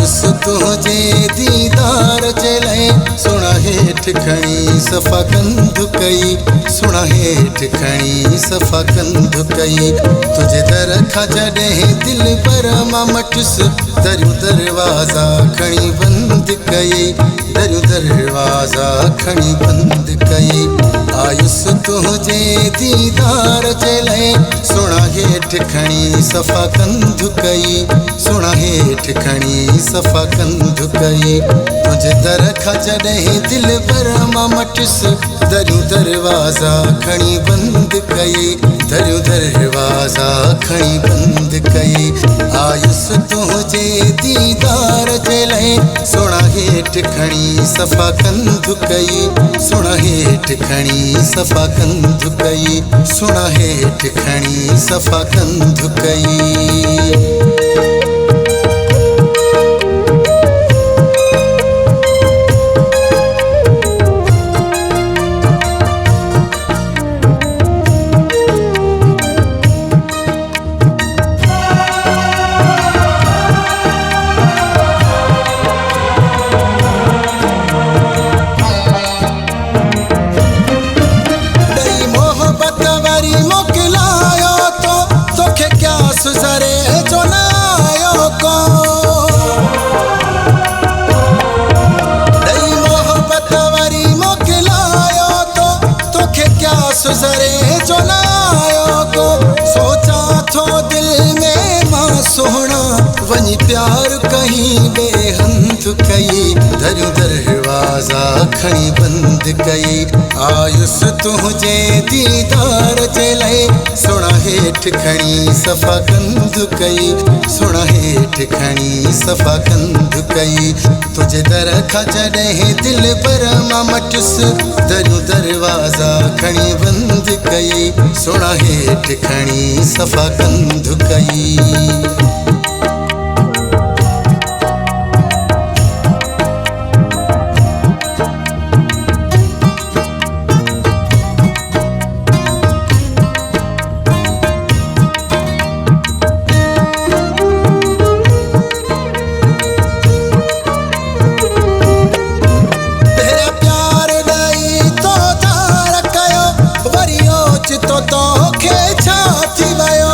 आयुस तुझे दीदार चले सुना हेठ खणी सफ़ा कंधु कई सुना हेठ खणी सफ़ा कंधु कई तुझे दर खां जॾहिं दिल पर मां मटियुस दरियूं दरवाज़ा खणी बंद कई दरियूं दरवाज़ा खणी बंद कई आयुस तुझे दीदार चले सुना हेठ खणी सफ़ा कंधु कई सुना हेठ खणी सफ़ा कंधु कई तुझे दर खां जॾहिं दिल पर मां मटियुस दरियूं दरवाज़ा खणी बंद कई दरियूं दरवाज़ा खणी बंद कई आयुस तुझे दीदार चले सुना हेठ खणी सफ़ा कंधु कई सुना हेठ खणी सफ़ा कंधु कई सुना हेठ खणी सफ़ा कंधु कई सुज़रे जो नायो को सोचा थो दिल में मां सोना वनी प्यार कहीं बेहंध कई दरियूं दरवाज़ा खणी बंद कई आयुस तुझे दीदार चले सुना हेठ खणी सफ़ा कंधु कई सुना हेठ खणी सफ़ा कंधु कई तुझे दर खां जॾहिं दिल पर मां मटियुस दरियूं दरवाज़ा खणी बंद कई सुना हेठ खणी सफ़ा कंधु कई तो तोखे छा थी वियो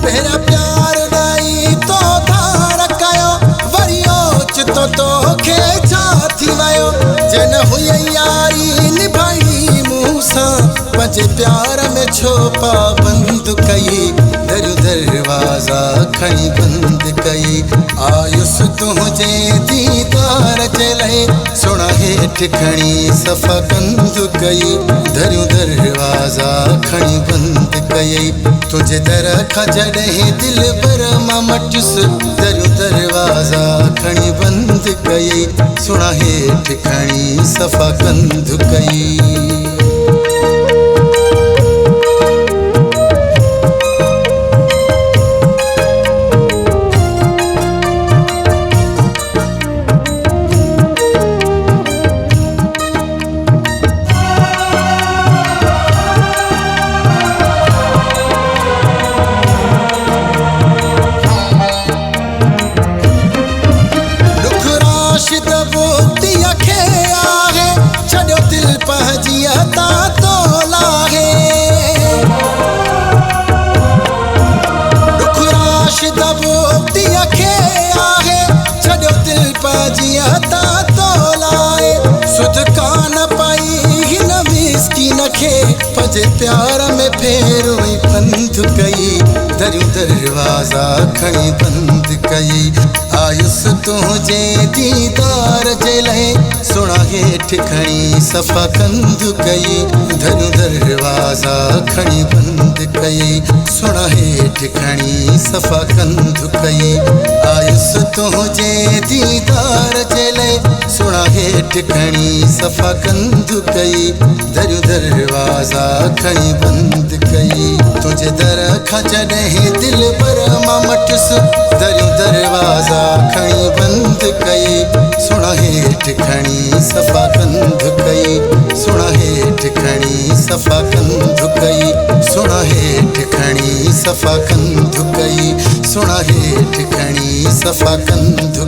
पहिरियां प्यार ॾेई तो धार कयो वरी ओचितो तोखे छा थी वियो जन हुई यारी निभाई मूं सां पंहिंजे प्यार में छो पाबंद कई दरियूं दरवाज़ा खणी बंद कई आयुस तुझे दीदार चले सुना हेठ खणी सफ़ा कंधु कई दरियूं दरवाज़ा खणी बंद कई तुझे दर खां जॾहिं दिल पर मां मटियुस दरियूं दरवाज़ा खणी बंद कई सुना हेठ खणी सफ़ा कंधु कई सुध कान पाई हिन मिस्कीन खे पंहिंजे प्यार में फेरोई पंध कई दरियूं दरवाज़ा खणी बंद कई आयुस तुझे दीदार चले सुना हेठ खणी सफ़ा कंधु कई दरियूं दरवाज़ा खणी बंद कई सुना हेठ खणी सफ़ा कंधु कई आयुस तुझे दीदार चले सुना हेठ खणी सफ़ा कंधु कई दरियूं दरवाज़ा खणी बंद कई तुझे दर खां जॾहिं दिल पर मां मटियुस दरियूं दरवाज़ा खणी बंद कई सुना हेठ खणी सफ़ा कंधु कई सुना हेठ खणी सफ़ा कंधु कई सुना हेठ खणी सफ़ा कंधु कई। सुणा हेठ खणी सफ़ा कंधु